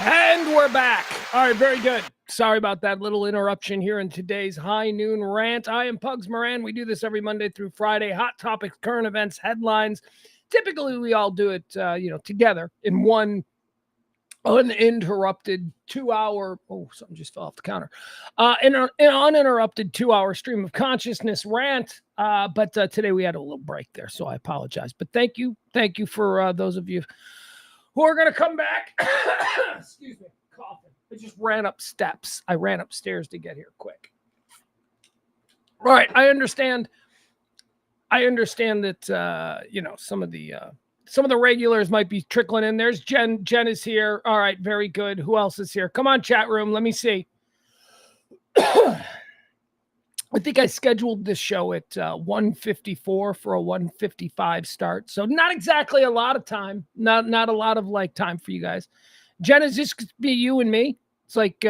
And we're back. All right, very good. Sorry about that little interruption here in today's High Noon Rant. I am Pugs Moran. We do this every Monday through Friday. Hot topics, current events, headlines. Typically, we all do it, together in one uninterrupted 2 hour. Oh, something just fell off the counter. In an uninterrupted 2 hour stream of consciousness rant. But today we had a little break there, so I apologize. But thank you for those of you who are going to come back. Excuse me, coughing. I just ran up steps. I ran upstairs to get here quick. All right, I understand that some of the regulars might be trickling in. There's Jen. Jen is here. All right, very good. Who else is here? Come on, chat room. Let me see. I think I scheduled this show at 1:54 for a 1:55 start. So not exactly a lot of time. Not a lot of time for you guys. Jen, is this be you and me? It's like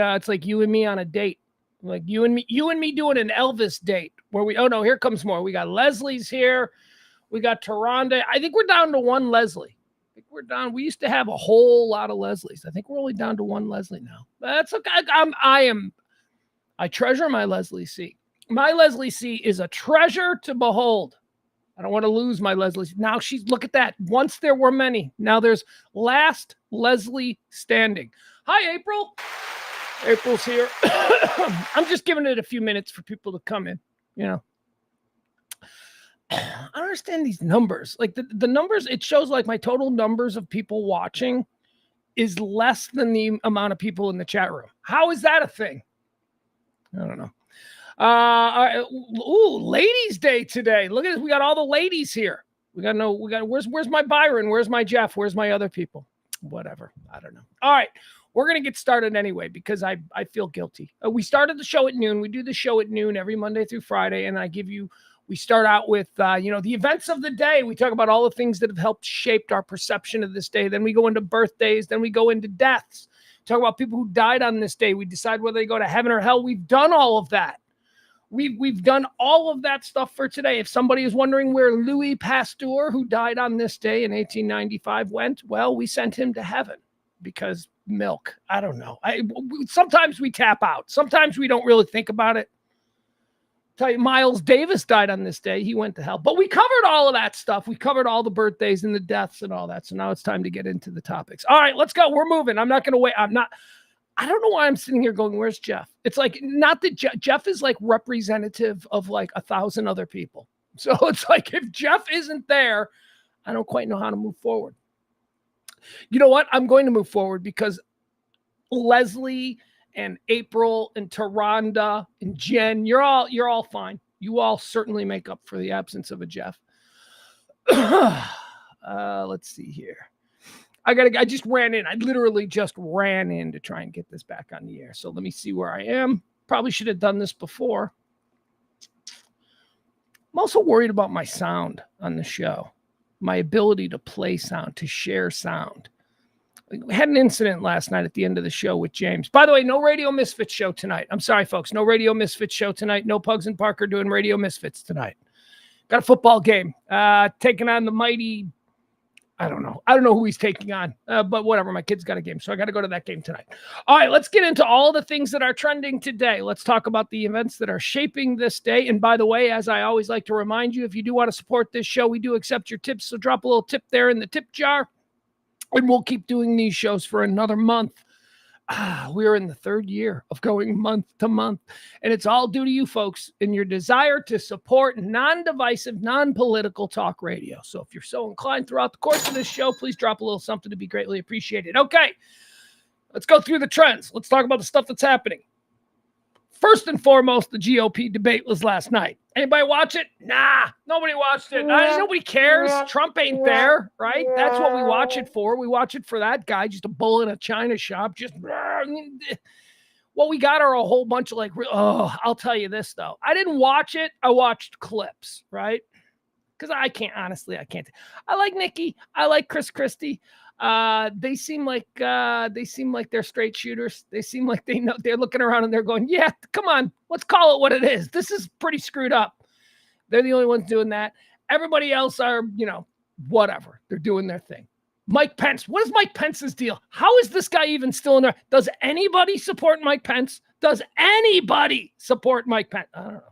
you and me on a date. Like you and me doing an Elvis date where here comes more. We got Leslie's here. We got Taronda. I think we're down to one Leslie. I think we're down. We used to have a whole lot of Leslies. I think we're only down to one Leslie now. That's okay. I treasure my Leslie C. My Leslie C is a treasure to behold. I don't want to lose my Leslie C. Now look at that. Once there were many. Now there's last Leslie standing. Hi, April. April's here. I'm just giving it a few minutes for people to come in, I don't understand these numbers. Like the numbers, it shows like my total numbers of people watching is less than the amount of people in the chat room. How is that a thing? I don't know. Ladies' day today. Look at this. We got all the ladies here. Where's my Byron? Where's my Jeff? Where's my other people? Whatever. I don't know. All right. We're going to get started anyway because I feel guilty. We started the show at noon. We do the show at noon every Monday through Friday. And we start out with, the events of the day. We talk about all the things that have helped shaped our perception of this day. Then we go into birthdays. Then we go into deaths. Talk about people who died on this day. We decide whether they go to heaven or hell. We've done all of that. We've done all of that stuff for today. If somebody is wondering where Louis Pasteur, who died on this day in 1895, went, well, we sent him to heaven because milk. I don't know. Sometimes we tap out. Sometimes we don't really think about it. Tell you, Miles Davis died on this day. He went to hell. But we covered all of that stuff. We covered all the birthdays and the deaths and all that. So now it's time to get into the topics. All right, let's go. We're moving. I'm not going to wait. I don't know why I'm sitting here going, where's Jeff? It's like, not that Jeff is like representative of like 1,000 other people. So it's like, if Jeff isn't there, I don't quite know how to move forward. You know what? I'm going to move forward because Leslie and April and Taronda and Jen, you're all fine. You all certainly make up for the absence of a Jeff. Let's see here. I just ran in. I literally just ran in to try and get this back on the air. So let me see where I am. Probably should have done this before. I'm also worried about my sound on the show, my ability to play sound, to share sound. We had an incident last night at the end of the show with James. By the way, no Radio Misfits show tonight. I'm sorry, folks. No Radio Misfits show tonight. No Pugs and Parker doing Radio Misfits tonight. Got a football game. Taking on the mighty... I don't know who he's taking on, but whatever. My kid's got a game, so I got to go to that game tonight. All right, let's get into all the things that are trending today. Let's talk about the events that are shaping this day. And by the way, as I always like to remind you, if you do want to support this show, we do accept your tips. So drop a little tip there in the tip jar, and we'll keep doing these shows for another month. We're in the third year of going month to month, and it's all due to you folks and your desire to support non-divisive, non-political talk radio. So if you're so inclined throughout the course of this show, please drop a little something to be greatly appreciated. Okay, let's go through the trends. Let's talk about the stuff that's happening. First and foremost, the GOP debate was last night. Anybody watch it? Nah, nobody watched it. Nobody cares. Trump ain't there, right? That's what we watch it for. We watch it for that guy, just a bull in a china shop. What we got are a whole bunch of I'll tell you this, though. I didn't watch it. I watched clips, right? Because I can't. I like Nikki. I like Chris Christie. They seem like they're straight shooters. They seem like they know. They're looking around and they're going, yeah, come on, let's call it what it is. This is pretty screwed up. They're the only ones doing that. Everybody else are, whatever. They're doing their thing. Mike Pence. What is Mike Pence's deal? How is this guy even still in there? Does anybody support Mike Pence? Does anybody support Mike Pence? I don't know.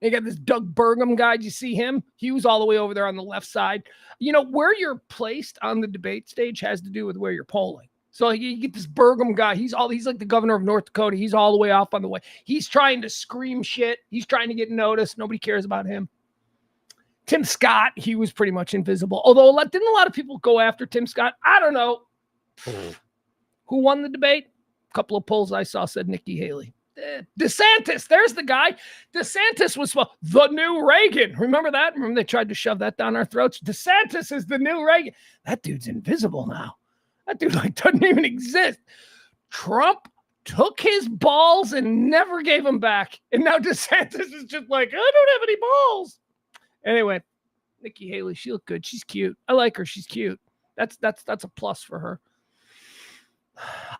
You got this Doug Burgum guy. Did you see him? He was all the way over there on the left side. You know, where you're placed on the debate stage has to do with where you're polling. So you get this Burgum guy. He's like the governor of North Dakota. He's all the way off on the way. He's trying to scream shit. He's trying to get noticed. Nobody cares about him. Tim Scott, he was pretty much invisible. Although didn't a lot of people go after Tim Scott? I don't know. Who won the debate? A couple of polls I saw said Nikki Haley. DeSantis, there's the guy. DeSantis was the new Reagan. Remember that? Remember they tried to shove that down our throats? DeSantis is the new Reagan. That dude's invisible now. That dude doesn't even exist. Trump took his balls and never gave them back. And now DeSantis is just like, I don't have any balls. Anyway, Nikki Haley, she looked good. She's cute. I like her. She's cute. That's a plus for her.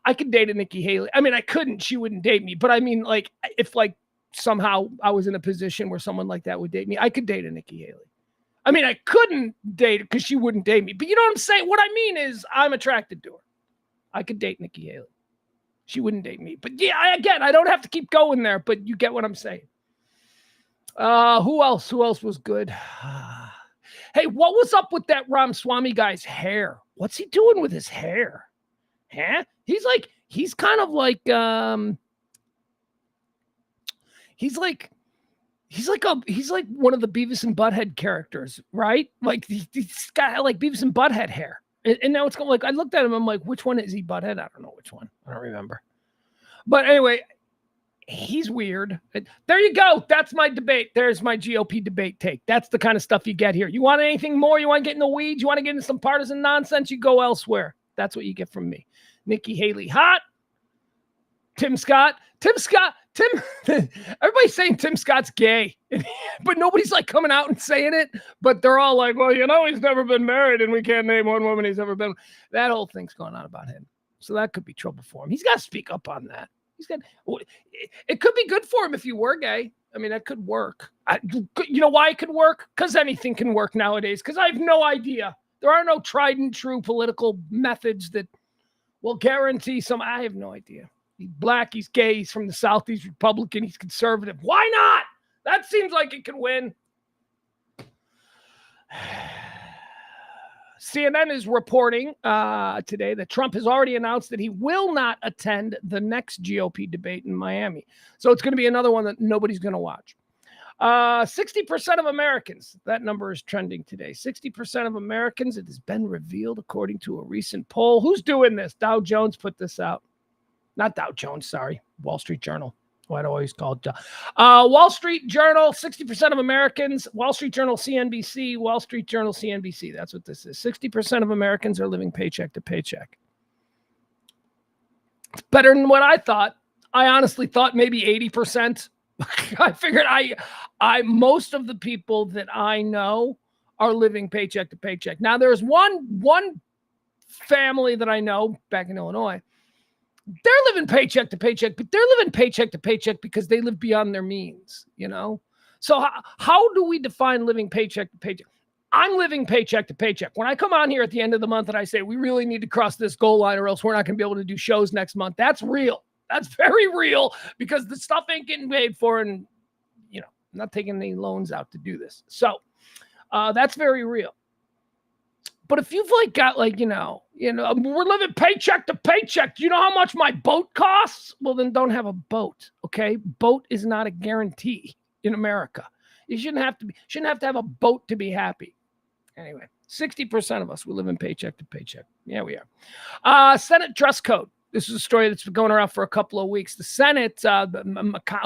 I could date a Nikki Haley. I mean, I couldn't. She wouldn't date me. But I mean, if somehow I was in a position where someone like that would date me, I could date a Nikki Haley. I mean, I couldn't date her because she wouldn't date me. But you know what I'm saying? What I mean is I'm attracted to her. I could date Nikki Haley. She wouldn't date me. But yeah, I don't have to keep going there. But you get what I'm saying. Who else? Who else was good? Hey, what was up with that Ramaswamy guy's hair? What's he doing with his hair? Huh? He's like one of the Beavis and Butthead characters, right? Like he's got like Beavis and Butthead hair. And now it's going I looked at him, I'm like, which one is he, Butthead? I don't know which one. I don't remember. But anyway, he's weird. There you go. That's my debate. There's my GOP debate take. That's the kind of stuff you get here. You want anything more? You want to get in the weeds? You want to get into some partisan nonsense? You go elsewhere. That's what you get from me. Nikki Haley, hot. Tim Scott. Everybody's saying Tim Scott's gay, but nobody's coming out and saying it. But they're all like, well, he's never been married and we can't name one woman he's ever been. That whole thing's going on about him. So that could be trouble for him. He's got to speak up on that. It could be good for him if you were gay. I mean, that could work. You know why it could work? Because anything can work nowadays. Because I have no idea. There are no tried and true political methods that will guarantee some. I have no idea. He's black. He's gay. He's from the South. He's Republican. He's conservative. Why not? That seems like it could win. CNN is reporting today that Trump has already announced that he will not attend the next GOP debate in Miami. So it's going to be another one that nobody's going to watch. 60% of Americans, that number is trending today. 60% of Americans, it has been revealed according to a recent poll. Who's doing this? Dow Jones put this out. Not Dow Jones, sorry. Wall Street Journal. Why do I always call it Wall Street Journal, 60% of Americans, Wall Street Journal, CNBC, Wall Street Journal, CNBC. That's what this is. 60% of Americans are living paycheck to paycheck. It's better than what I thought. I honestly thought maybe 80%. I figured most of the people that I know are living paycheck to paycheck. Now there's one family that I know back in Illinois. They're living paycheck to paycheck, but they're living paycheck to paycheck because they live beyond their means, So how do we define living paycheck to paycheck? I'm living paycheck to paycheck. When I come on here at the end of the month and I say, we really need to cross this goal line or else we're not going to be able to do shows next month, that's real. That's very real because the stuff ain't getting paid for and, I'm not taking any loans out to do this. So that's very real. But if you've got we're living paycheck to paycheck. Do you know how much my boat costs? Well, then don't have a boat. Okay. Boat is not a guarantee in America. You shouldn't have to have a boat to be happy. Anyway, 60% of us, we live in paycheck to paycheck. Yeah, we are. Senate dress code. This is a story that's been going around for a couple of weeks. The Senate,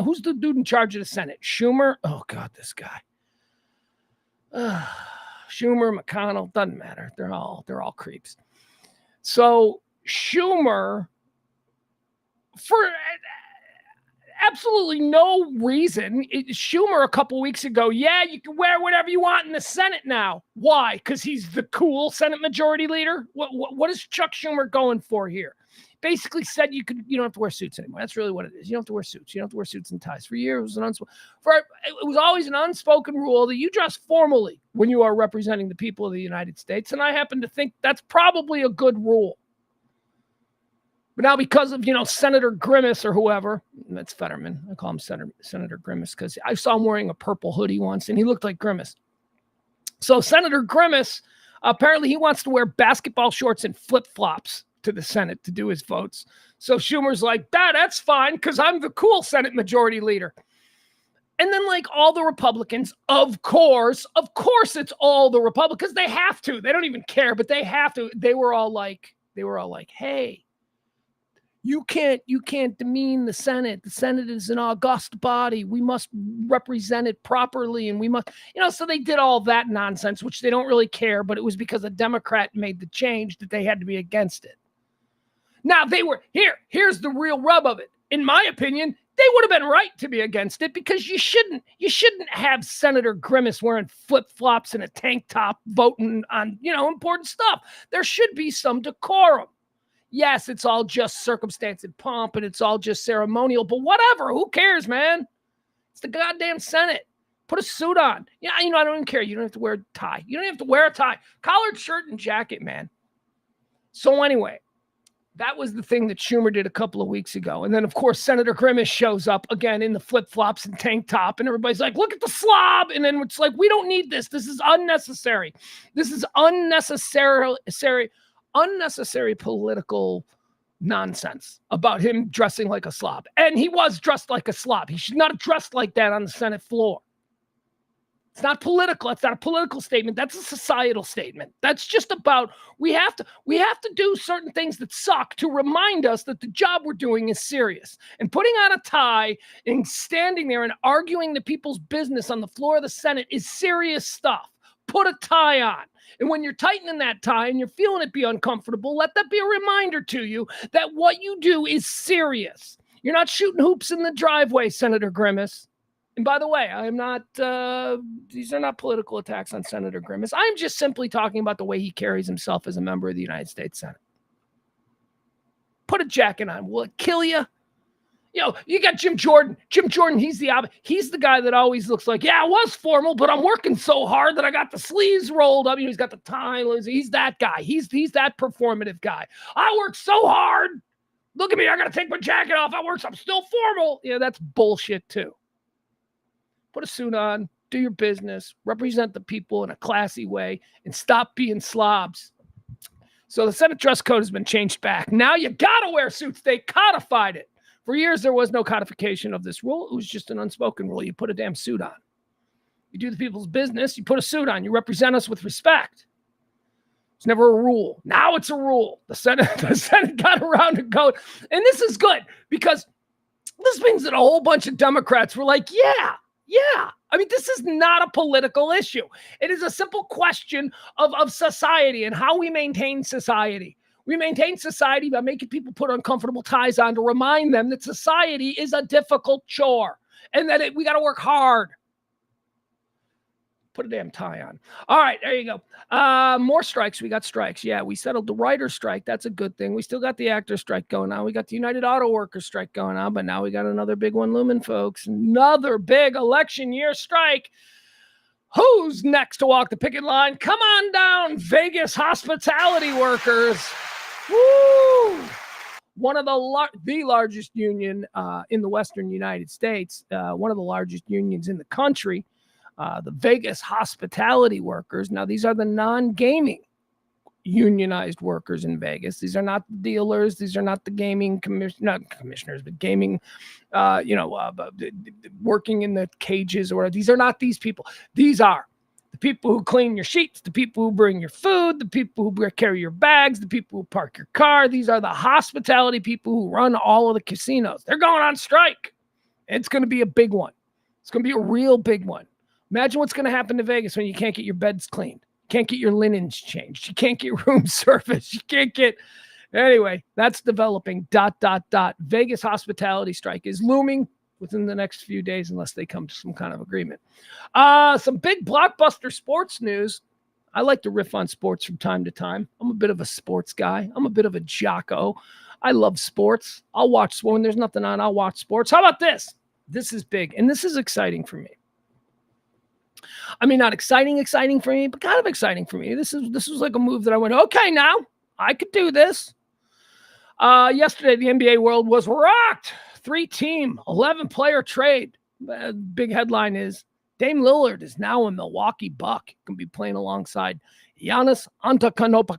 who's the dude in charge of the Senate? Schumer? Oh, God, this guy. Schumer, McConnell, doesn't matter. They're all creeps. So Schumer, for absolutely no reason, Schumer a couple weeks ago, yeah, you can wear whatever you want in the Senate now. Why? Because he's the cool Senate Majority Leader? What is Chuck Schumer going for here? basically said you don't have to wear suits anymore. That's really what it is. You don't have to wear suits. You don't have to wear suits and ties. For years, it was always an unspoken rule that you dress formally when you are representing the people of the United States. And I happen to think that's probably a good rule. But now because of, Senator Grimace or whoever, that's Fetterman. I call him Senator Grimace because I saw him wearing a purple hoodie once and he looked like Grimace. So Senator Grimace, apparently he wants to wear basketball shorts and flip-flops to the Senate to do his votes. So Schumer's like, that's fine because I'm the cool Senate Majority Leader. And then all the Republicans, of course, it's all the Republicans. They have to. They don't even care, but they have to. They were all like, hey, you can't demean the Senate. The Senate is an august body. We must represent it properly. And we must, so they did all that nonsense, which they don't really care, but it was because a Democrat made the change that they had to be against it. Now here's the real rub of it. In my opinion, they would have been right to be against it because you shouldn't have Senator Grimace wearing flip-flops and a tank top voting on, important stuff. There should be some decorum. Yes, it's all just circumstance and pomp and it's all just ceremonial, but whatever. Who cares, man? It's the goddamn Senate. Put a suit on. Yeah, I don't even care. You don't have to wear a tie. You don't have to wear a tie. Collared shirt and jacket, man. So anyway, that was the thing that Schumer did a couple of weeks ago. And then, of course, Senator Grimace shows up again in the flip-flops and tank top, and everybody's like, look at the slob. And then it's like, we don't need this. This is unnecessary. This is unnecessary political nonsense about him dressing like a slob. And he was dressed like a slob. He should not have dressed like that on the Senate floor. It's not political. It's not a political statement. That's a societal statement. That's just about we have to do certain things that suck to remind us that the job we're doing is serious. And putting on a tie and standing there and arguing the people's business on the floor of the Senate is serious stuff. Put a tie on. And when you're tightening that tie and you're feeling it be uncomfortable, let that be a reminder to you that what you do is serious. You're not shooting hoops in the driveway, Senator Grimace. And by the way, I'm not, these are not political attacks on Senator Grimace. I'm just simply talking about the way he carries himself as a member of the United States Senate. Put a jacket on. Will it kill you? You got Jim Jordan. Jim Jordan, he's the guy that always looks like, yeah, I was formal, but I'm working so hard that I got the sleeves rolled up. He's got the tie. He's that guy. He's that performative guy. I work so hard. Look at me. I got to take my jacket off. I'm still formal. Yeah, that's bullshit too. Put a suit on, do your business, represent the people in a classy way, and stop being slobs. So the Senate dress code has been changed back. Now you got to wear suits. They codified it. For years, there was no codification of this rule. It was just an unspoken rule. You put a damn suit on. You do the people's business. You put a suit on. You represent us with respect. It's never a rule. Now it's a rule. The Senate got around to go. And this is good because this means that a whole bunch of Democrats were like, yeah. I mean, this is not a political issue. It is a simple question of society and how we maintain society. We maintain society by making people put uncomfortable ties on to remind them that society is a difficult chore and that we got to work hard. Put a damn tie on. All right, there you go. More strikes. We got strikes. Yeah, we settled the writer's strike. That's a good thing. We still got the actor's strike going on. We got the United Auto Workers strike going on, but now we got another big one looming, folks. Another big election year strike. Who's next to walk the picket line? Come on down, Vegas hospitality workers. Woo! One of the largest union in the Western United States, one of the largest unions in the country. The Vegas hospitality workers. Now, these are the non-gaming unionized workers in Vegas. These are not the dealers. These are not the gaming not commissioners, but gaming, working in the cages or these are not these people. These are the people who clean your sheets, the people who bring your food, the people who carry your bags, the people who park your car. These are the hospitality people who run all of the casinos. They're going on strike. It's going to be a big one. It's going to be a real big one. Imagine what's going to happen to Vegas when you can't get your beds cleaned. You can't get your linens changed. You can't get room service. You can't get... Anyway, that's developing. ... Vegas hospitality strike is looming within the next few days unless they come to some kind of agreement. Some big blockbuster sports news. I like to riff on sports from time to time. I'm a bit of a sports guy. I'm a bit of a jocko. I love sports. I'll watch when there's nothing on. I'll watch sports. How about this? This is big, and this is exciting for me. I mean, not exciting for me, but kind of exciting for me. This was like a move that I went, okay, now I could do this. Yesterday, the NBA world was rocked. 3-team, 11-player trade. Big headline is Dame Lillard is now a Milwaukee Buck. He can be playing alongside Giannis Antetokounmpo.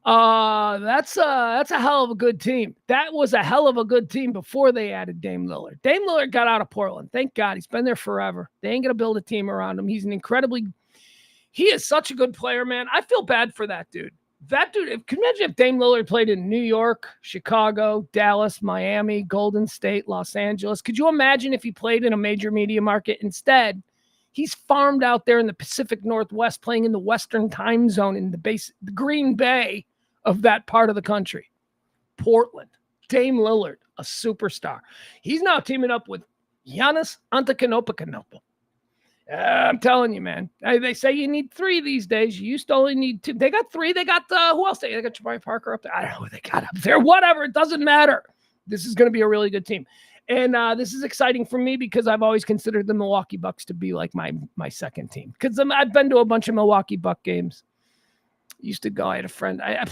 That's a hell of a good team. That was a hell of a good team before they added Dame Lillard. Dame Lillard got out of Portland. Thank God. He's been there forever. They ain't going to build a team around him. He is such a good player, man. I feel bad for that dude. Can you imagine if Dame Lillard played in New York, Chicago, Dallas, Miami, Golden State, Los Angeles? Could you imagine if he played in a major media market? Instead, he's farmed out there in the Pacific Northwest, playing in the Western time zone in the Green Bay of that part of the country. Portland, Dame Lillard, a superstar. He's now teaming up with Giannis Antetokounmpo. I'm telling you, man. They say you need 3 these days. You used to only need 2. They got 3. They got who else? They got Jabari Parker up there. I don't know who they got up there. Whatever. It doesn't matter. This is going to be a really good team. And this is exciting for me because I've always considered the Milwaukee Bucks to be like my second team. Because I've been to a bunch of Milwaukee Buck games. Used to go. I had a friend. I had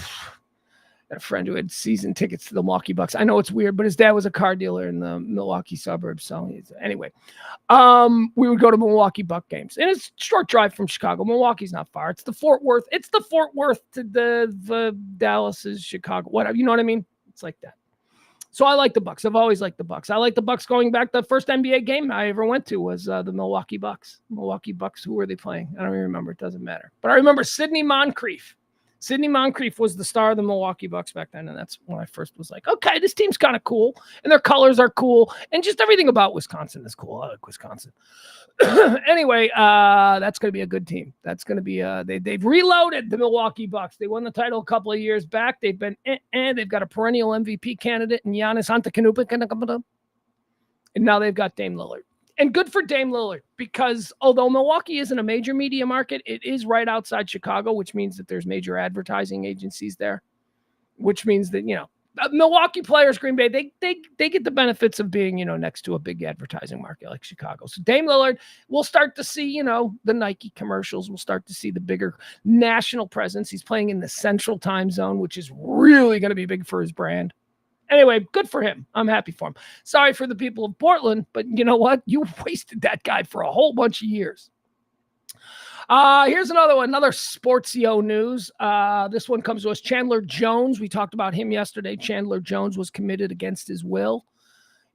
a friend who had season tickets to the Milwaukee Bucks. I know it's weird, but his dad was a car dealer in the Milwaukee suburbs. So anyway, we would go to Milwaukee Buck games, and it's a short drive from Chicago. Milwaukee's not far. It's the Fort Worth. It's the Fort Worth to the Dallas's Chicago. Whatever, you know what I mean? It's like that. So I like the Bucks. I've always liked the Bucks. I like the Bucks going back. The first NBA game I ever went to was the Milwaukee Bucks. Milwaukee Bucks. Who were they playing? I don't even remember. It doesn't matter. But I remember Sidney Moncrief. Sidney Moncrief was the star of the Milwaukee Bucks back then, and that's when I first was like, okay, this team's kind of cool, and their colors are cool, and just everything about Wisconsin is cool. I like Wisconsin. Anyway, that's going to be a good team. That's going to be they've reloaded the Milwaukee Bucks. They won the title a couple of years back. They've been they've got a perennial MVP candidate in Giannis Antetokounmpo, and now they've got Dame Lillard. And good for Dame Lillard, because although Milwaukee isn't a major media market, it is right outside Chicago, which means that there's major advertising agencies there, which means that, Milwaukee players, Green Bay, they get the benefits of being, next to a big advertising market like Chicago. So Dame Lillard, we'll start to see, the Nike commercials. We'll start to see the bigger national presence. He's playing in the central time zone, which is really going to be big for his brand. Anyway, good for him. I'm happy for him. Sorry for the people of Portland, but you know what? You wasted that guy for a whole bunch of years. Here's another Sportsio news. This one comes to us. Chandler Jones. We talked about him yesterday. Chandler Jones was committed against his will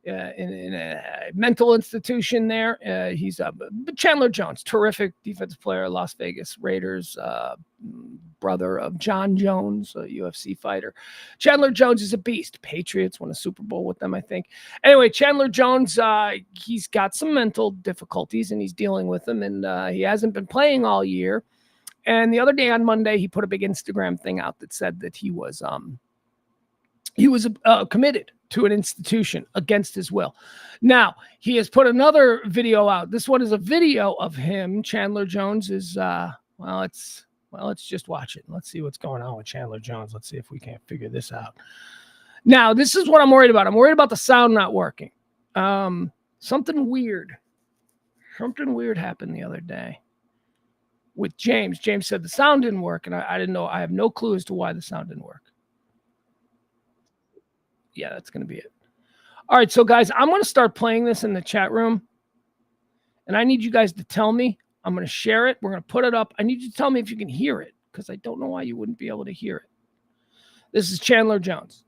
in a mental institution there. He's Chandler Jones, terrific defensive player, Las Vegas Raiders, brother of John Jones, a UFC fighter. Chandler Jones is a beast. Patriots won a Super Bowl with them, I think. Anyway, Chandler Jones, he's got some mental difficulties, and he's dealing with them, and he hasn't been playing all year. And the other day on Monday, he put a big Instagram thing out that said that he was committed to an institution against his will. Now, he has put another video out. This one is a video of him. Chandler Jones is, let's just watch it. Let's see what's going on with Chandler Jones. Let's see if we can't figure this out. Now, this is what I'm worried about. I'm worried about the sound not working. Something weird happened the other day with James. James said the sound didn't work, and I didn't know. I have no clue as to why the sound didn't work. Yeah, that's going to be it. All right, so guys, I'm going to start playing this in the chat room, and I need you guys to tell me. I'm going to share it. We're going to put it up. I need you to tell me if you can hear it, because I don't know why you wouldn't be able to hear it. This is Chandler Jones.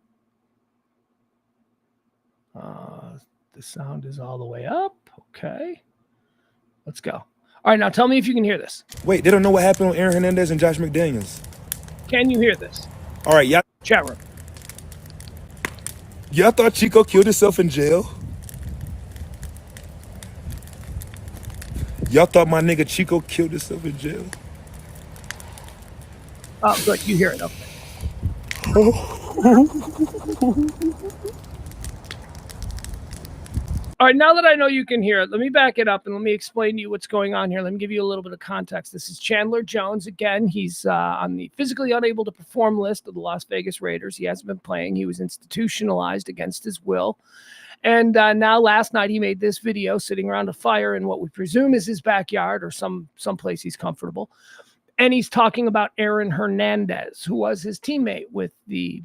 The sound is all the way up. Okay. Let's go. All right, now tell me if you can hear this. Wait, they don't know what happened with Aaron Hernandez and Josh McDaniels. Can you hear this? All right, y'all. Chat room. Y'all thought Chico killed himself in jail? Y'all thought my nigga Chico killed himself in jail? Oh, good. You hear it. Okay. All right, now that I know you can hear it, let me back it up and let me explain to you what's going on here. Let me give you a little bit of context. This is Chandler Jones. Again, he's on the physically unable to perform list of the Las Vegas Raiders. He hasn't been playing. He was institutionalized against his will. And now last night he made this video sitting around a fire in what we presume is his backyard or some place he's comfortable. And he's talking about Aaron Hernandez, who was his teammate with the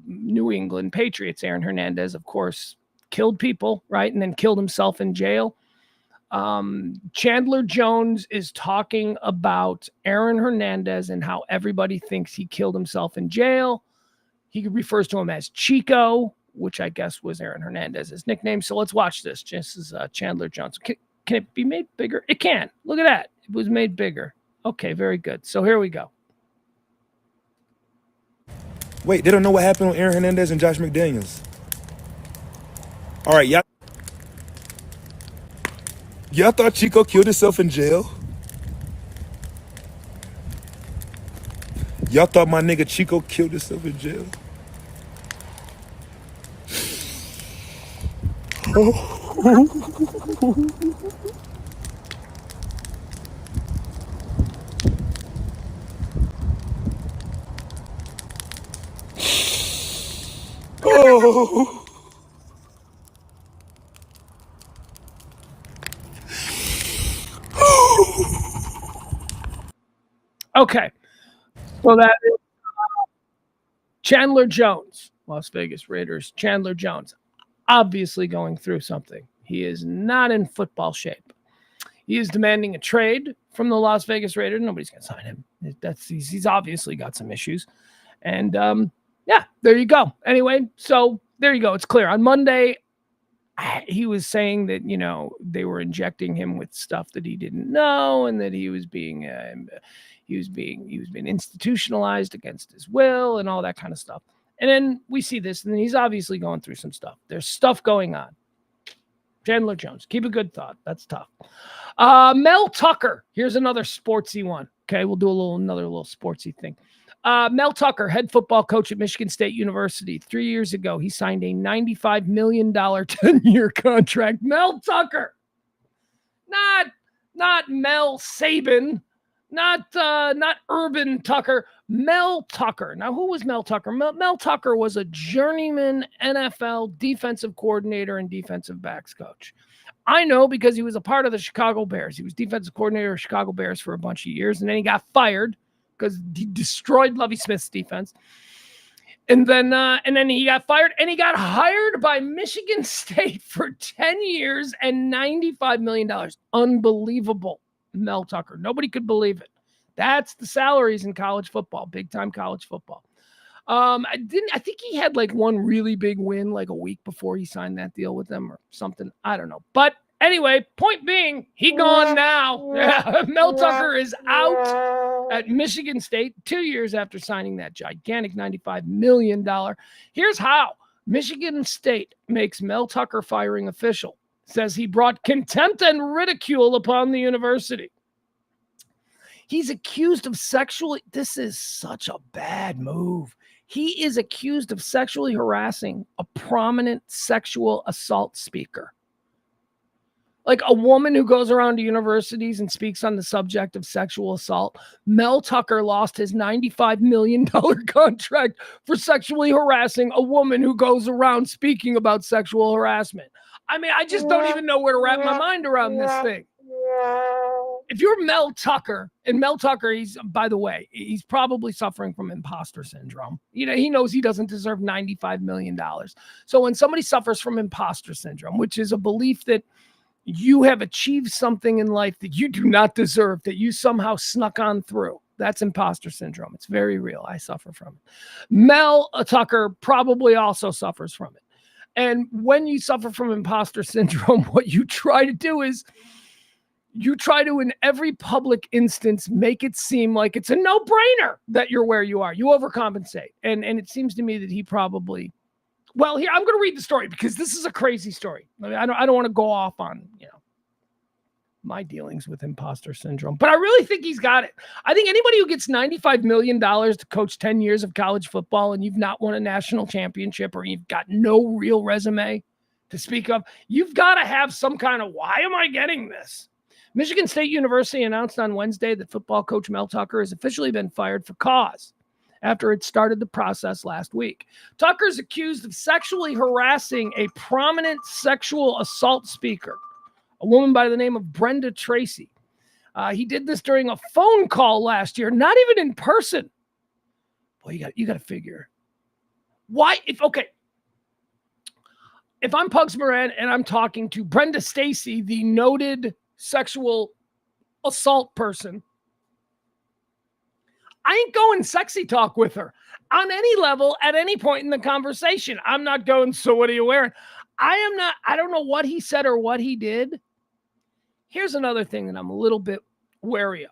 New England Patriots. Aaron Hernandez, of course, killed people, right? And then killed himself in jail. Chandler Jones is talking about Aaron Hernandez and how everybody thinks he killed himself in jail. He refers to him as Chico, which I guess was Aaron Hernandez's nickname. So let's watch this. This is Chandler Jones. Can it be made bigger? It can. Look at that. It was made bigger. Okay, very good. So here we go. Wait, they don't know what happened on Aaron Hernandez and Josh McDaniels. All right, y'all thought Chico killed himself in jail? Y'all thought my nigga Chico killed himself in jail? Oh. Okay. So that is Chandler Jones, Las Vegas Raiders. Chandler Jones, obviously going through something. He is not in football shape. He is demanding a trade from the Las Vegas Raiders. Nobody's going to sign him. He's obviously got some issues. And yeah, there you go. Anyway, so there you go. It's clear. On Monday, he was saying that, they were injecting him with stuff that he didn't know and that he was being institutionalized against his will and all that kind of stuff. And then we see this, and then he's obviously going through some stuff. There's stuff going on. Chandler Jones, keep a good thought. That's tough. Mel Tucker. Here's another sportsy one. Okay, we'll do another little sportsy thing. Mel Tucker, head football coach at Michigan State University. 3 years ago, he signed a $95 million 10-year contract. Mel Tucker. Not Mel Saban. Not Urban Tucker. Mel Tucker. Now, who was Mel Tucker? Mel Tucker was a journeyman NFL defensive coordinator and defensive backs coach. I know because he was a part of the Chicago Bears. He was defensive coordinator of Chicago Bears for a bunch of years, and then he got fired because he destroyed Lovie Smith's defense. And then he got fired, and he got hired by Michigan State for 10 years and $95 million. Unbelievable. Mel Tucker. Nobody could believe it. That's the salaries in college football, big time college football. I think he had like one really big win like a week before he signed that deal with them or something. I don't know. But anyway, point being, he gone now. Yeah, Mel Tucker is out at Michigan State 2 years after signing that gigantic $95 million. Here's how. Michigan State makes Mel Tucker firing official. Says he brought contempt and ridicule upon the university. He's accused of this is such a bad move. He is accused of sexually harassing a prominent sexual assault speaker. Like a woman who goes around to universities and speaks on the subject of sexual assault. Mel Tucker lost his $95 million contract for sexually harassing a woman who goes around speaking about sexual harassment. I mean, I just don't even know where to wrap my mind around this thing. If you're Mel Tucker, and Mel Tucker, by the way, he's probably suffering from imposter syndrome. He knows he doesn't deserve $95 million. So when somebody suffers from imposter syndrome, which is a belief that you have achieved something in life that you do not deserve, that you somehow snuck on through, that's imposter syndrome. It's very real. I suffer from it. Mel Tucker probably also suffers from it. And when you suffer from imposter syndrome, what you try to do is you try to, in every public instance, make it seem like it's a no-brainer that you're where you are. You overcompensate. And it seems to me that he probably, well, here, I'm going to read the story because this is a crazy story. I mean, I don't want to go off on, my dealings with imposter syndrome, but I really think he's got it. I think anybody who gets $95 million to coach 10 years of college football and you've not won a national championship or you've got no real resume, to speak of. You've got to have some kind of, why am I getting this? Michigan State University announced on Wednesday that football coach Mel Tucker has officially been fired for cause after it started the process last week. Tucker's accused of sexually harassing a prominent sexual assault speaker, a woman by the name of Brenda Tracy. He did this during a phone call last year, not even in person. Boy, you got to figure. Why? If I'm Pugs Moran and I'm talking to Brenda Stacy, the noted sexual assault person, I ain't going sexy talk with her on any level at any point in the conversation. I'm not going, so what are you wearing? I don't know what he said or what he did. Here's another thing that I'm a little bit wary of.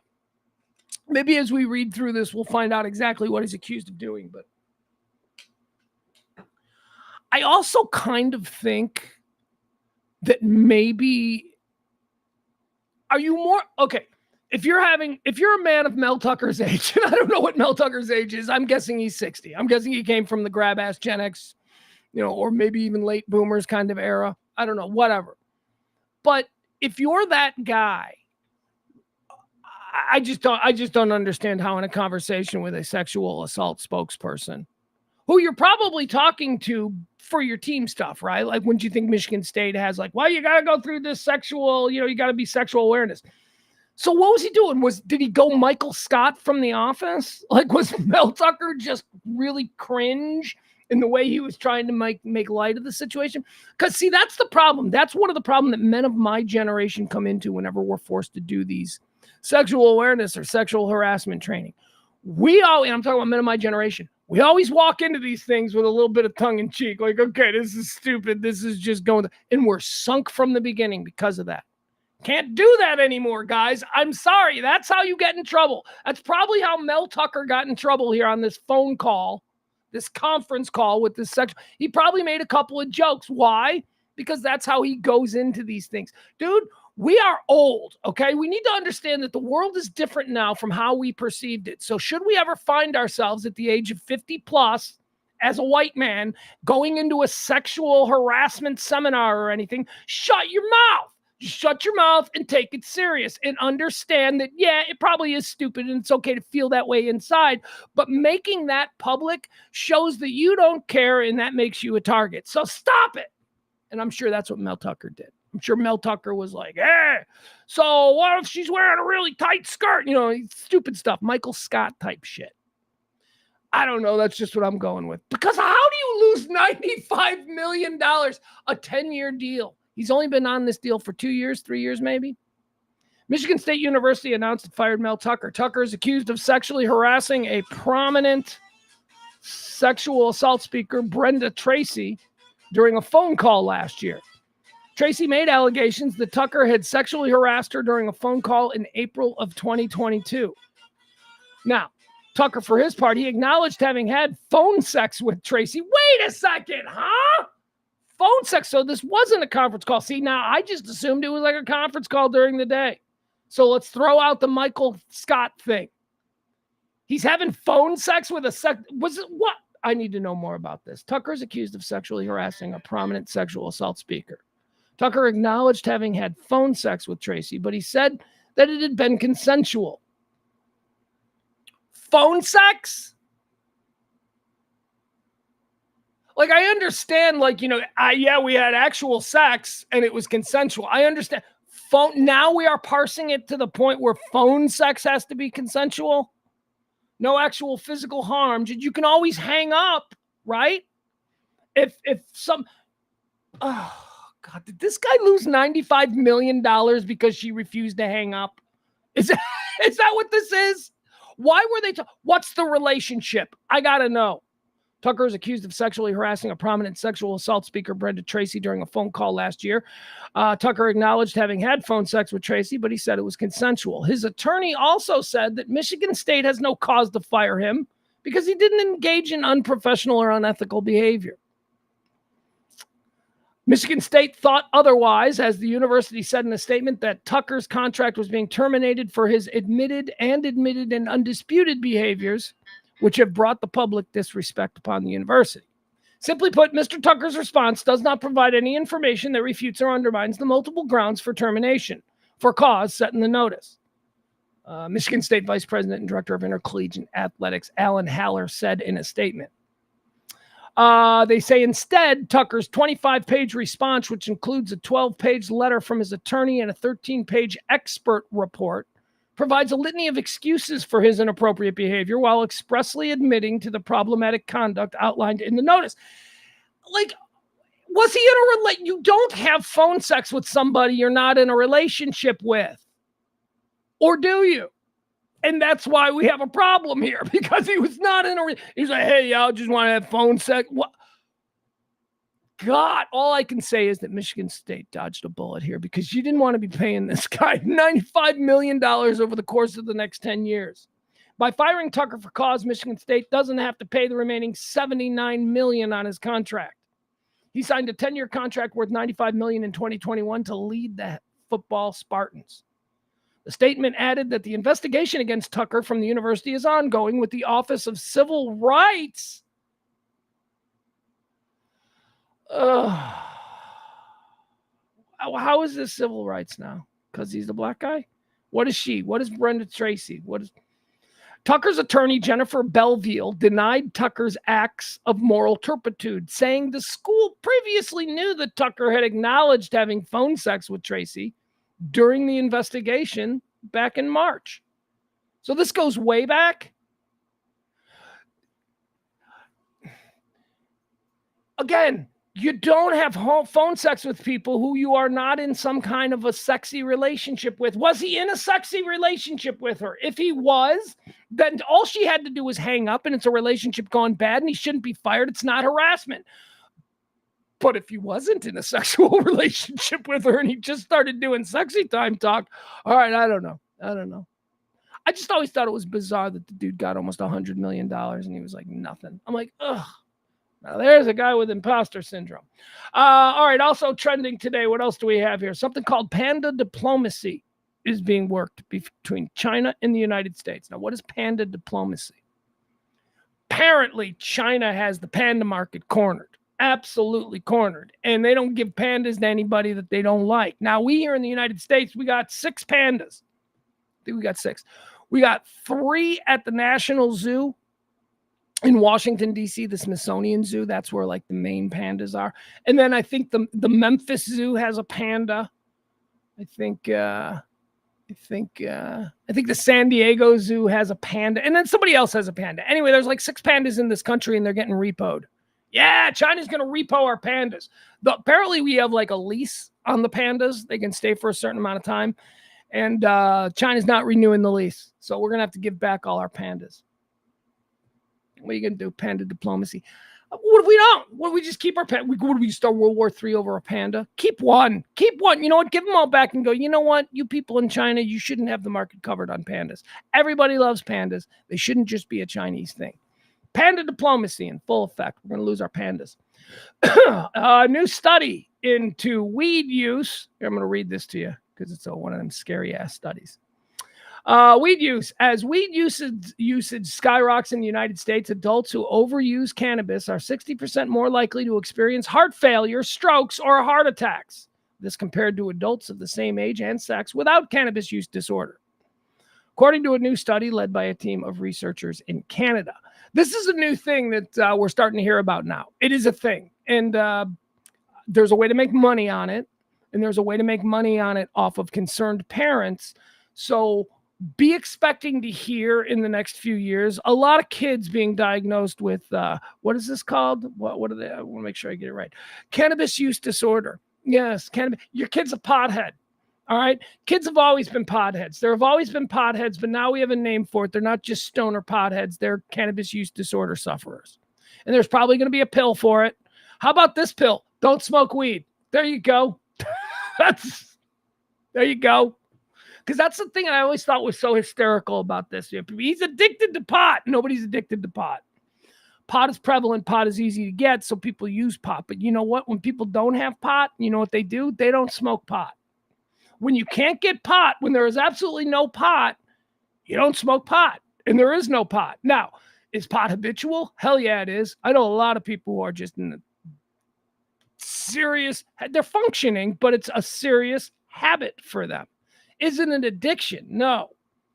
Maybe as we read through this, we'll find out exactly what he's accused of doing. But I also kind of think that maybe, are you more, okay, if you're a man of Mel Tucker's age, and I don't know what Mel Tucker's age is, I'm guessing he's 60. I'm guessing he came from the grab ass Gen X, or maybe even late boomers kind of era. I don't know, whatever. But if you're that guy, I just don't understand how in a conversation with a sexual assault spokesperson, who you're probably talking to for your team stuff, right? Like, wouldn't you think Michigan State has like, well, you got to go through this sexual, you got to be sexual awareness. So what was he doing? Did he go Michael Scott from The Office? Like, was Mel Tucker just really cringe in the way he was trying to make light of the situation? Because, see, that's the problem. That's one of the problems that men of my generation come into whenever we're forced to do these sexual awareness or sexual harassment training. And I'm talking about men of my generation, we always walk into these things with a little bit of tongue in cheek, like, okay, this is stupid. This is just going, and we're sunk from the beginning because of that. Can't do that anymore, guys. I'm sorry. That's how you get in trouble. That's probably how Mel Tucker got in trouble here on this phone call, this conference call with this section. He probably made a couple of jokes. Why? Because that's how he goes into these things. Dude, we are old, okay? We need to understand that the world is different now from how we perceived it. So should we ever find ourselves at the age of 50 plus as a white man going into a sexual harassment seminar or anything, shut your mouth. Just shut your mouth and take it serious and understand that, yeah, it probably is stupid and it's okay to feel that way inside, but making that public shows that you don't care and that makes you a target. So stop it. And I'm sure that's what Mel Tucker did. I'm sure Mel Tucker was like, hey, so what if she's wearing a really tight skirt? Stupid stuff, Michael Scott type shit. I don't know. That's just what I'm going with. Because how do you lose $95 million, a 10-year deal? He's only been on this deal for 2 years, 3 years maybe. Michigan State University announced it fired Mel Tucker. Tucker is accused of sexually harassing a prominent sexual assault speaker, Brenda Tracy, during a phone call last year. Tracy made allegations that Tucker had sexually harassed her during a phone call in April of 2022. Now, Tucker, for his part, he acknowledged having had phone sex with Tracy. Wait a second, huh? Phone sex. So this wasn't a conference call. See, now I just assumed it was like a conference call during the day. So let's throw out the Michael Scott thing. He's having phone sex with was it what? I need to know more about this. Tucker is accused of sexually harassing a prominent sexual assault speaker. Tucker acknowledged having had phone sex with Tracy, but he said that it had been consensual. Phone sex? Like, I understand, like, yeah, we had actual sex and it was consensual. I understand. Now we are parsing it to the point where phone sex has to be consensual. No actual physical harm. You can always hang up, right? Oh, God, did this guy lose $95 million because she refused to hang up? Is that what this is? Why were they what's the relationship? I got to know. Tucker is accused of sexually harassing a prominent sexual assault speaker, Brenda Tracy, during a phone call last year. Tucker acknowledged having had phone sex with Tracy, but he said it was consensual. His attorney also said that Michigan State has no cause to fire him because he didn't engage in unprofessional or unethical behavior. Michigan State thought otherwise, as the university said in a statement that Tucker's contract was being terminated for his admitted and undisputed behaviors, which have brought the public disrespect upon the university. Simply put, Mr. Tucker's response does not provide any information that refutes or undermines the multiple grounds for termination for cause set in the notice. Michigan State Vice President and Director of Intercollegiate Athletics, Alan Haller, said in a statement. They say instead, Tucker's 25-page response, which includes a 12-page letter from his attorney and a 13-page expert report, provides a litany of excuses for his inappropriate behavior while expressly admitting to the problematic conduct outlined in the notice. Like, was he in a relationship? You don't have phone sex with somebody you're not in a relationship with. Or do you? And that's why we have a problem here, because he was not in a he's like, hey, y'all just want to have phone sex. What? God, all I can say is that Michigan State dodged a bullet here, because you didn't want to be paying this guy $95 million over the course of the next 10 years. By firing Tucker for cause, Michigan State doesn't have to pay the remaining $79 million on his contract. He signed a 10-year contract worth $95 million in 2021 to lead the football Spartans. The statement added that the investigation against Tucker from the university is ongoing with the Office of Civil Rights. How is this civil rights now? Because he's the black guy? What is she? What is Brenda Tracy? What is Tucker's attorney, Jennifer Belville, denied Tucker's acts of moral turpitude, saying the school previously knew that Tucker had acknowledged having phone sex with Tracy during the investigation back in March. So this goes way back. Again, you don't have phone sex with people who you are not in some kind of a sexy relationship with. Was he in a sexy relationship with her? If he was, then all she had to do was hang up, and it's a relationship gone bad, and he shouldn't be fired. It's not harassment. But if he wasn't in a sexual relationship with her and he just started doing sexy time talk, all right, I don't know. I just always thought it was bizarre that the dude got almost $100 million and he was like nothing. I'm like, ugh. Now, there's a guy with imposter syndrome. All right, also trending today, what else do we have here? Something called panda diplomacy is being worked between China and the United States. Now, what is panda diplomacy? Apparently, China has the panda market cornered, absolutely cornered, and they don't give pandas to anybody that they don't like. Now, we here in the United States, we got 6 pandas. I think we got 6. We got 3 at the National Zoo in Washington, D.C., the Smithsonian Zoo. That's where like the main pandas are. And then I think the Memphis Zoo has a panda. I think the San Diego Zoo has a panda. And then somebody else has a panda. Anyway, there's like 6 pandas in this country and they're getting repoed. Yeah, China's going to repo our pandas. Apparently we have like a lease on the pandas. They can stay for a certain amount of time. And China's not renewing the lease. So we're going to have to give back all our pandas. What are you going to do? Panda diplomacy. What if we don't? What if we just keep our panda? Would we start World War III over a panda? Keep one. You know what? Give them all back and go, you know what? You people in China, you shouldn't have the market covered on pandas. Everybody loves pandas. They shouldn't just be a Chinese thing. Panda diplomacy in full effect. We're going to lose our pandas. A new study into weed use. Here, I'm going to read this to you because it's one of them scary ass studies. Weed use. As weed usage skyrockets in the United States, adults who overuse cannabis are 60% more likely to experience heart failure, strokes, or heart attacks. This compared to adults of the same age and sex without cannabis use disorder. According to a new study led by a team of researchers in Canada. This is a new thing that we're starting to hear about now. It is a thing. And there's a way to make money on it. And there's a way to make money on it off of concerned parents. So be expecting to hear in the next few years a lot of kids being diagnosed with what is this called? What are they? I want to make sure I get it right. Cannabis use disorder. Yes, cannabis. Your kid's a pothead. All right. Kids have always been potheads. There have always been potheads, but now we have a name for it. They're not just stoner potheads. They're cannabis use disorder sufferers. And there's probably going to be a pill for it. How about this pill? Don't smoke weed. There you go. There you go. Because that's the thing I always thought was so hysterical about this. He's addicted to pot. Nobody's addicted to pot. Pot is prevalent. Pot is easy to get, so people use pot. But you know what? When people don't have pot, you know what they do? They don't smoke pot. When you can't get pot, when there is absolutely no pot, you don't smoke pot. And there is no pot. Now, Is pot habitual? Hell yeah, it is. I know a lot of people who are just in a serious, they're functioning, but it's a serious habit for them. Is it an addiction? No.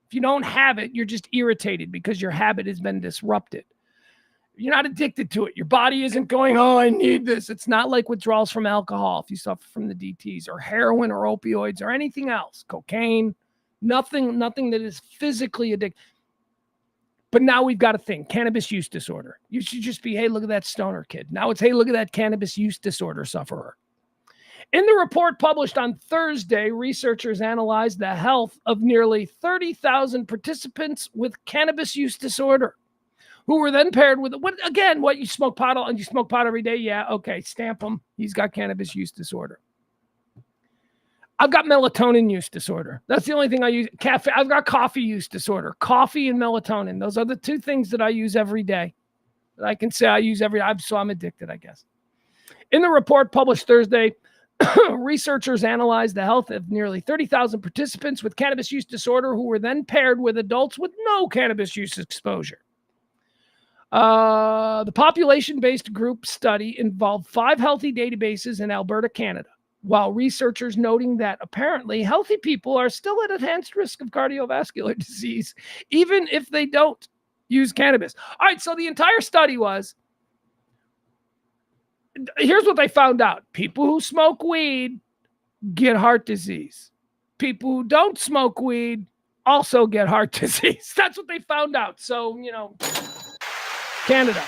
If you don't have it, you're just irritated because your habit has been disrupted. You're not addicted to it. Your body isn't going, oh, I need this. It's not like withdrawals from alcohol if you suffer from the DTs, or heroin or opioids or anything else, cocaine, nothing that is physically addictive. But now we've got a thing, cannabis use disorder. You should just be, hey, look at that stoner kid. Now it's, hey, look at that cannabis use disorder sufferer. In the report published on Thursday, researchers analyzed the health of nearly 30,000 participants with cannabis use disorder, who were then paired with, what, you smoke pot and you smoke pot every day? Yeah, okay, stamp him. He's got cannabis use disorder. I've got melatonin use disorder. That's the only thing I use. Caffeine. I've got coffee use disorder. Coffee and melatonin. Those are the two things that I use every day. That I can say I use every day. So I'm addicted, I guess. In the report published Thursday, researchers analyzed the health of nearly 30,000 participants with cannabis use disorder who were then paired with adults with no cannabis use exposure. The population-based group study involved 5 healthy databases in Alberta, Canada, while researchers noting that apparently healthy people are still at enhanced risk of cardiovascular disease, even if they don't use cannabis. All right, so the entire study was, here's what they found out. People who smoke weed get heart disease. People who don't smoke weed also get heart disease. That's what they found out. So, Canada.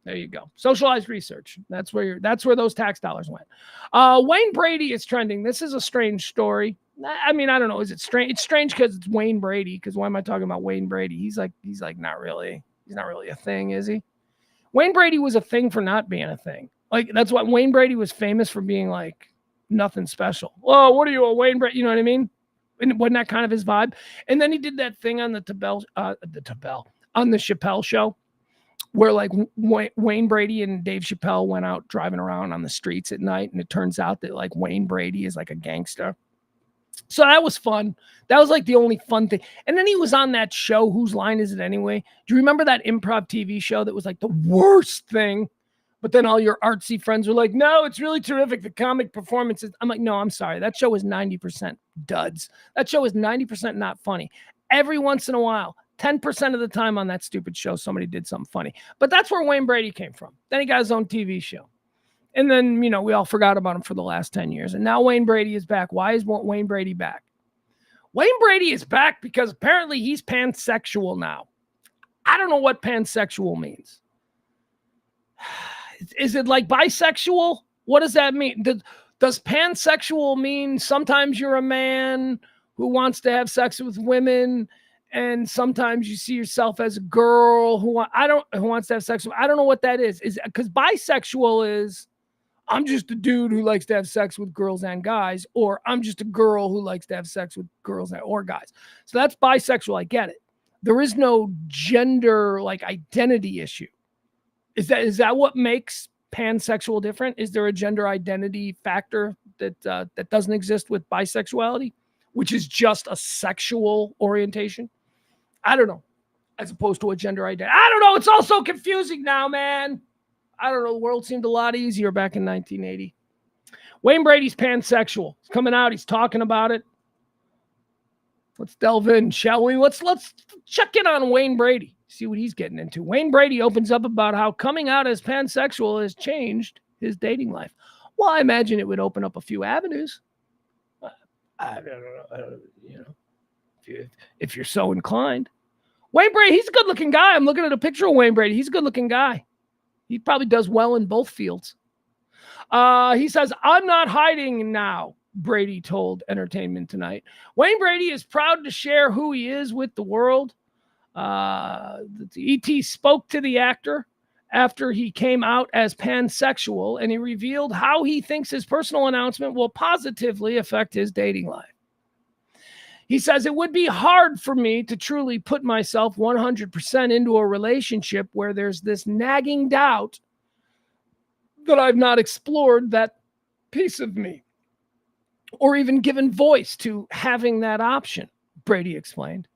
There you go. Socialized research. That's where those tax dollars went. Wayne Brady is trending. This is a strange story. I mean, I don't know. Is it strange? It's strange because it's Wayne Brady. Because why am I talking about Wayne Brady? He's like not really. He's not really a thing, is he? Wayne Brady was a thing for not being a thing. Like, that's what Wayne Brady was famous for, being like nothing special. Oh, what are you, a Wayne Brady? You know what I mean? And wasn't that kind of his vibe? And then he did that thing on the Chappelle show, where like Wayne Brady and Dave Chappelle went out driving around on the streets at night. And it turns out that like Wayne Brady is like a gangster. So that was fun. That was like the only fun thing. And then he was on that show, Whose Line Is It Anyway? Do you remember that improv TV show that was like the worst thing? But then all your artsy friends were like, no, it's really terrific. The comic performances. I'm like, no, I'm sorry. That show was 90% duds. That show was 90% not funny. Every once in a while, 10% of the time on that stupid show, somebody did something funny. But that's where Wayne Brady came from. Then he got his own TV show. And then, we all forgot about him for the last 10 years. And now Wayne Brady is back. Why is Wayne Brady back? Wayne Brady is back because apparently he's pansexual now. I don't know what pansexual means. Is it like bisexual? What does that mean? Does pansexual mean sometimes you're a man who wants to have sex with women, and sometimes you see yourself as a girl who wants to have sex with? I don't know what that is. Is because bisexual is, I'm just a dude who likes to have sex with girls and guys, or I'm just a girl who likes to have sex with girls or guys. So that's bisexual. I get it. There is no gender like identity issue. Is that what makes pansexual different? Is there a gender identity factor that doesn't exist with bisexuality, which is just a sexual orientation? I don't know. As opposed to a gender identity. I don't know. It's all so confusing now, man. I don't know. The world seemed a lot easier back in 1980. Wayne Brady's pansexual. He's coming out. He's talking about it. Let's delve in, shall we? Let's check in on Wayne Brady. See what he's getting into. Wayne Brady opens up about how coming out as pansexual has changed his dating life. Well, I imagine it would open up a few avenues. I don't know, if you're so inclined. Wayne Brady, he's a good-looking guy. I'm looking at a picture of Wayne Brady. He's a good-looking guy. He probably does well in both fields. He says, I'm not hiding now, Brady told Entertainment Tonight. Wayne Brady is proud to share who he is with the world. ET spoke to the actor after he came out as pansexual, and he revealed how he thinks his personal announcement will positively affect his dating life. He says, it would be hard for me to truly put myself 100% into a relationship where there's this nagging doubt that I've not explored that piece of me or even given voice to having that option, Brady explained.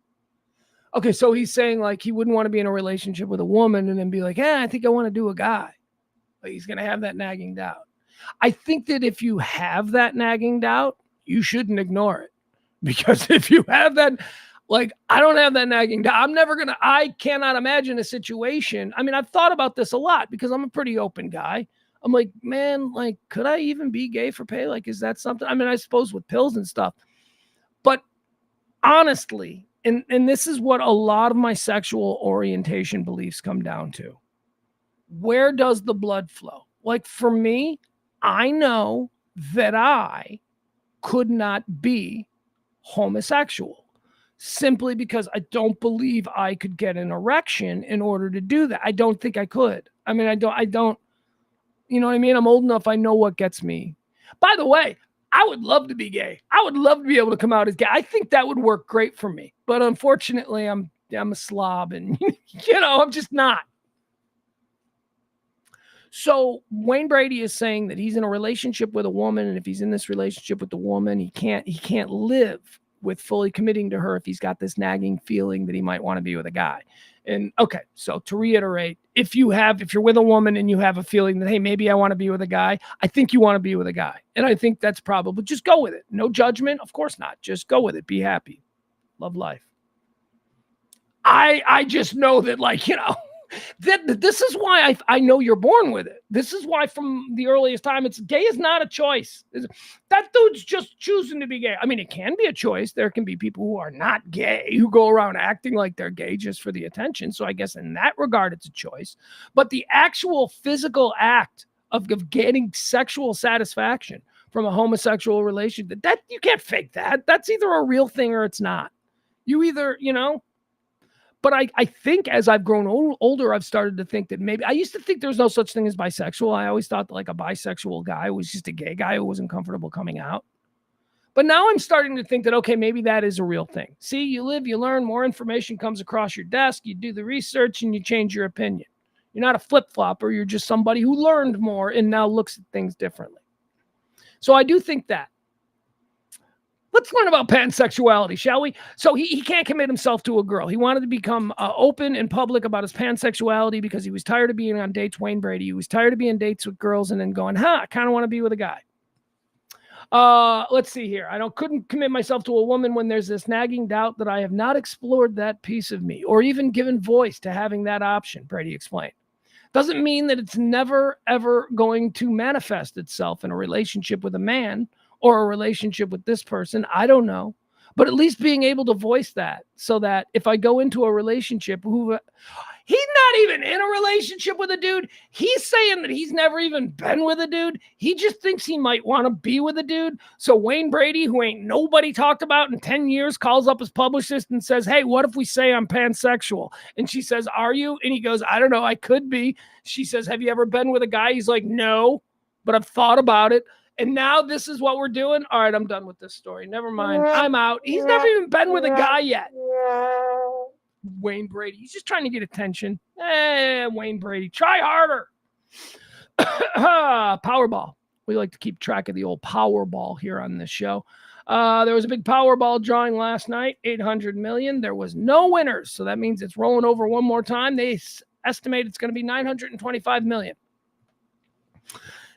Okay, so he's saying like he wouldn't want to be in a relationship with a woman and then be like, I think I want to do a guy. Like he's going to have that nagging doubt. I think that if you have that nagging doubt, you shouldn't ignore it. Because if you have that, like, I don't have that nagging doubt. I cannot imagine a situation. I mean, I've thought about this a lot because I'm a pretty open guy. I'm like, man, like, could I even be gay for pay? Like, is that something? I mean, I suppose with pills and stuff. But honestly, and this is what a lot of my sexual orientation beliefs come down to. Where does the blood flow? Like for me, I know that I could not be homosexual simply because I don't believe I could get an erection in order to do that. I don't think I could. I mean, I don't, you know what I mean? I'm old enough. I know what gets me. By the way, I would love to be gay. I would love to be able to come out as gay. I think that would work great for me. But unfortunately, I'm a slob and, I'm just not. So Wayne Brady is saying that he's in a relationship with a woman, and if he's in this relationship with the woman, he can't live with fully committing to her if he's got this nagging feeling that he might want to be with a guy. And okay, so to reiterate, if you're with a woman and you have a feeling that, hey, maybe I want to be with a guy, I think you want to be with a guy. And I think that's probably, just go with it. No judgment. Of course not. Just go with it. Be happy. Love life. I just know that, like, this is why I know you're born with it. This is why from the earliest time, it's gay is not a choice. That dude's just choosing to be gay. I mean, it can be a choice. There can be people who are not gay, who go around acting like they're gay just for the attention. So I guess in that regard, it's a choice. But the actual physical act of getting sexual satisfaction from a homosexual relationship, that you can't fake that. That's either a real thing or it's not. You either, But I think as I've grown older, I've started to think that maybe I used to think there was no such thing as bisexual. I always thought that like a bisexual guy was just a gay guy who wasn't comfortable coming out. But now I'm starting to think that, okay, maybe that is a real thing. See, you live, you learn, more information comes across your desk, you do the research and you change your opinion. You're not a flip-flopper. You're just somebody who learned more and now looks at things differently. So I do think that. Let's learn about pansexuality, shall we? So he can't commit himself to a girl. He wanted to become open and public about his pansexuality because he was tired of being on dates. Wayne Brady, he was tired of being dates with girls and then going, I kind of want to be with a guy. Let's see here. Couldn't commit myself to a woman when there's this nagging doubt that I have not explored that piece of me or even given voice to having that option, Brady explained. Doesn't mean that it's never, ever going to manifest itself in a relationship with a man or a relationship with this person. I don't know. But at least being able to voice that so that if I go into a relationship he's not even in a relationship with a dude. He's saying that he's never even been with a dude. He just thinks he might want to be with a dude. So Wayne Brady, who ain't nobody talked about in 10 years, calls up his publicist and says, hey, what if we say I'm pansexual? And she says, are you? And he goes, I don't know. I could be. She says, have you ever been with a guy? He's like, no, but I've thought about it. And now this is what we're doing. All right, I'm done with this story. Never mind. I'm out. He's never even been with a guy yet. Wayne Brady. He's just trying to get attention. Wayne Brady. Try harder. Powerball. We like to keep track of the old Powerball here on this show. There was a big Powerball drawing last night, 800 million. There was no winners. So that means it's rolling over one more time. They estimate it's going to be 925 million.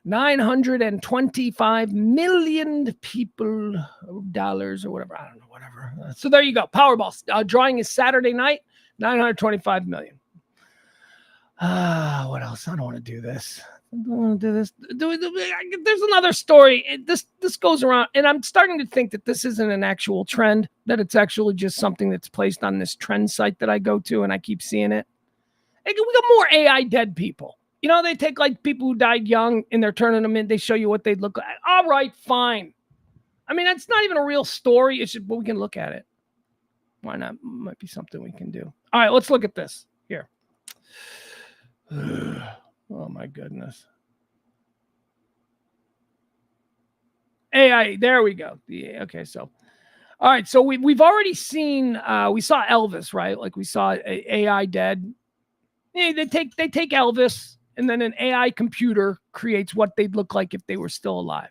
925 million people, dollars or whatever. I don't know, whatever. So there you go. Powerball. Drawing is Saturday night, 925 million. What else? I don't want to do this. I don't want to do this. There's another story. This goes around, and I'm starting to think that this isn't an actual trend, that it's actually just something that's placed on this trend site that I go to, and I keep seeing it. We got more AI dead people. They take like people who died young and they're turning them in. They show you what they'd look like. All right, fine. I mean, that's not even a real story. It's just, but we can look at it. Why not? Might be something we can do. All right, let's look at this here. Oh my goodness. AI, there we go. Yeah, okay, so. All right, so we've already seen, we saw Elvis, right? Like we saw AI dead. Yeah, they take Elvis, and then an AI computer creates what they'd look like if they were still alive.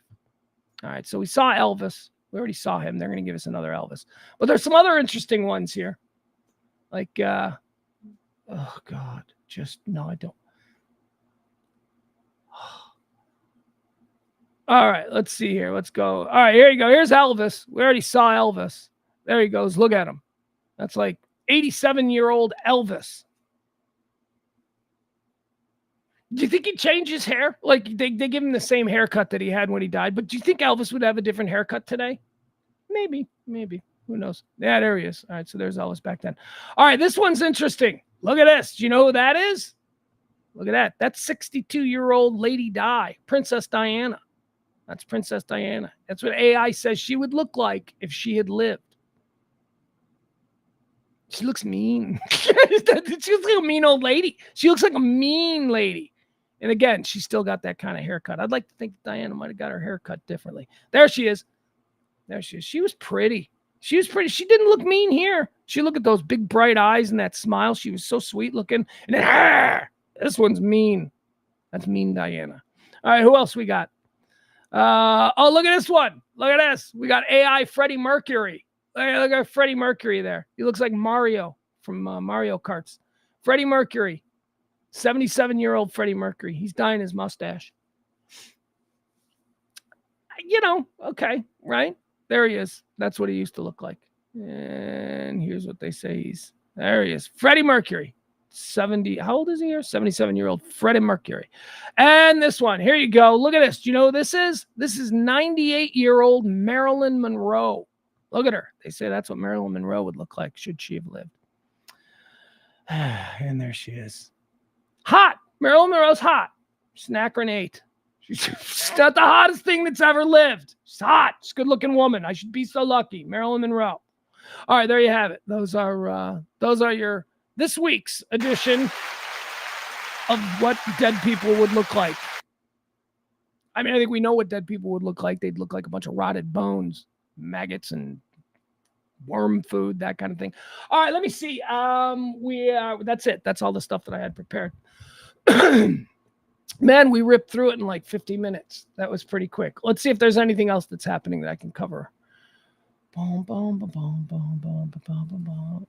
All right, so we saw Elvis. We already saw him. They're going to give us another Elvis. But there's some other interesting ones here. Like, oh God, just no, I don't. All right, let's see here. Let's go. All right, here you go. Here's Elvis. We already saw Elvis. There he goes. Look at him. That's like 87-year-old Elvis. Do you think he changed his hair? Like they give him the same haircut that he had when he died, but do you think Elvis would have a different haircut today? Maybe. Who knows? Yeah, there he is. All right, so there's Elvis back then. All right, this one's interesting. Look at this. Do you know who that is? Look at that. That's 62-year-old Lady Di, Princess Diana. That's Princess Diana. That's what AI says she would look like if she had lived. She looks mean. She looks like a mean old lady. She looks like a mean lady. And again, she's still got that kind of haircut. I'd like to think Diana might have got her haircut differently. There she is. There she is. She was pretty. She didn't look mean here. She looked at those big bright eyes and that smile. She was so sweet looking. And then, this one's mean. That's mean Diana. All right, who else we got? Oh, look at this one. Look at this. We got AI Freddie Mercury. Look at Freddie Mercury there. He looks like Mario from Mario Karts. Freddie Mercury. 77-year-old Freddie Mercury. He's dyeing his mustache. Okay, right? There he is. That's what he used to look like. And here's what they say there he is. Freddie Mercury. 70. How old is he here? 77-year-old Freddie Mercury. And this one. Here you go. Look at this. Do you know who this is? This is 98-year-old Marilyn Monroe. Look at her. They say that's what Marilyn Monroe would look like should she have lived. And there she is. Hot. Marilyn Monroe's hot. Snackering 8. She's not the hottest thing that's ever lived. She's hot. She's a good-looking woman. I should be so lucky. Marilyn Monroe. All right, there you have it. Those are your this week's edition of what dead people would look like. I mean, I think we know what dead people would look like. They'd look like a bunch of rotted bones, maggots, and worm food, that kind of thing. All right, let me see. That's it. That's all the stuff that I had prepared. Man, we ripped through it in like 50 minutes. That was pretty quick. Let's see if there's anything else that's happening that I can cover. Boom, boom, boom, boom, boom, boom, boom, boom, boom.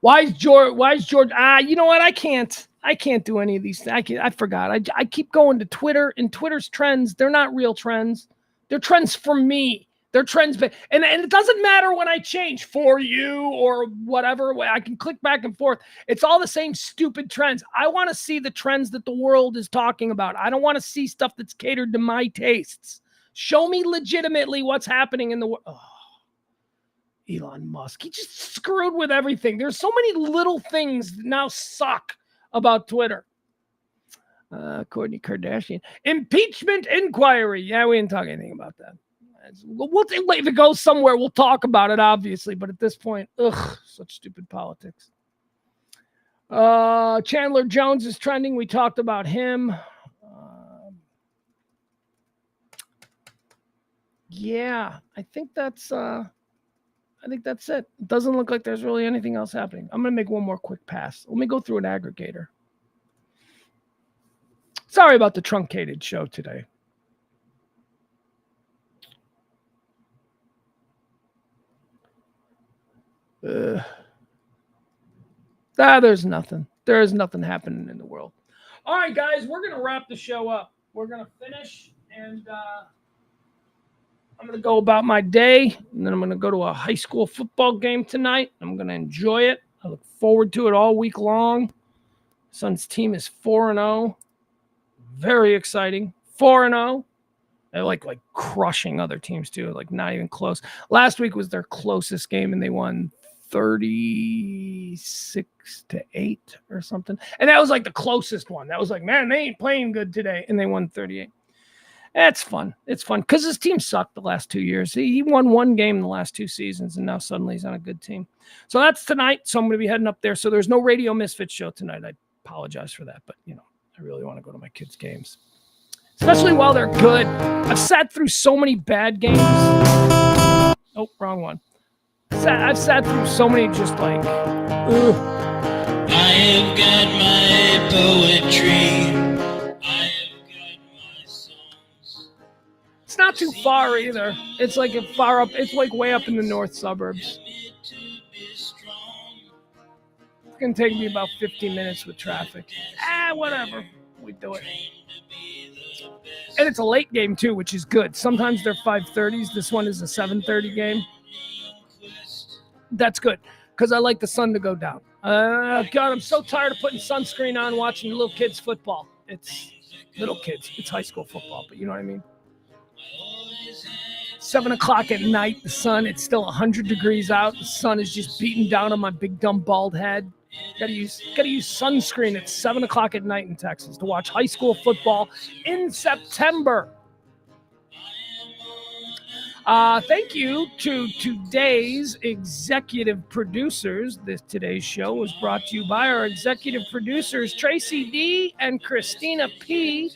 Why is George? You know what? I can't do any of these. I forgot. I keep going to Twitter, and Twitter's trends, they're not real trends. They're trends for me. They're trends, and it doesn't matter when I change for you or whatever. I can click back and forth. It's all the same stupid trends. I want to see the trends that the world is talking about. I don't want to see stuff that's catered to my tastes. Show me legitimately what's happening in the world. Oh, Elon Musk. He just screwed with everything. There's so many little things that now suck about Twitter. Kourtney Kardashian. Impeachment inquiry. Yeah, we didn't talk anything about that. If it goes somewhere, we'll talk about it, obviously. But at this point, such stupid politics. Chandler Jones is trending. We talked about him. Yeah, I think that's it. It doesn't look like there's really anything else happening. I'm going to make one more quick pass. Let me go through an aggregator. Sorry about the truncated show today. There's nothing. There is nothing happening in the world. All right, guys, we're going to wrap the show up. We're going to finish, and I'm going to go about my day, and then I'm going to go to a high school football game tonight. I'm going to enjoy it. I look forward to it all week long. Son's team is 4-0. Very exciting. 4-0. They're like crushing other teams too, like not even close. Last week was their closest game, and they won 36-8 or something. And that was like the closest one. That was like, man, they ain't playing good today, and they won 38. It's fun. It's fun because his team sucked the last 2 years. He won one game in the last 2 seasons, and now suddenly he's on a good team. So that's tonight. So I'm going to be heading up there. So there's no Radio Misfits show tonight. I apologize for that, but I really want to go to my kids' games, especially while they're good. I've sat through so many bad games. Oh, wrong one. I've sat through so many just like, ugh. I have got my poetry. I have got my songs. It's not not too far either. It's like far up. It's like way up in the north suburbs. It's gonna take me about 15 minutes with traffic. Whatever. We do it. And it's a late game too, which is good. Sometimes they're 5:30s. This one is a 7:30 game. That's good because I like the sun to go down. God, I'm so tired of putting sunscreen on watching little kids football. It's little kids. It's high school football, but you know what I mean? 7 o'clock at night, the sun, it's still 100 degrees out. The sun is just beating down on my big dumb bald head. Gotta use sunscreen at 7 o'clock at night in Texas to watch high school football in September. Thank you to today's executive producers. Today's show was brought to you by our executive producers, Tracy D. and Christina P.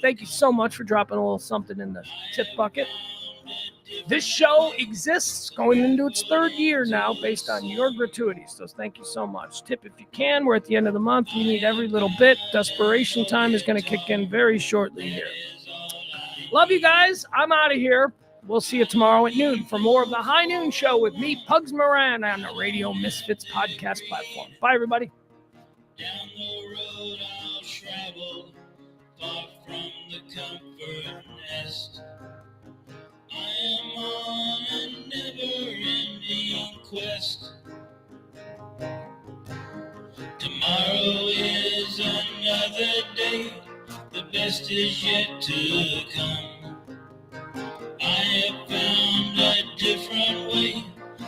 Thank you so much for dropping a little something in the tip bucket. This show exists going into its 3rd year now based on your gratuities. So thank you so much. Tip if you can. We're at the end of the month. We need every little bit. Desperation time is going to kick in very shortly here. Love you guys. I'm out of here. We'll see you tomorrow at noon for more of the High Noon Show with me, Pugs Moran, on the Radio Misfits podcast platform. Bye, everybody. Down the road I'll travel, far from the comfort nest. I am on a never-ending quest. Tomorrow is another day, the best is yet to come. I have found a different way,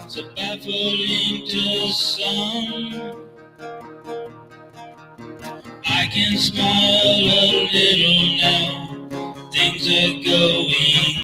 so baffling to some. I can smile a little now, things are going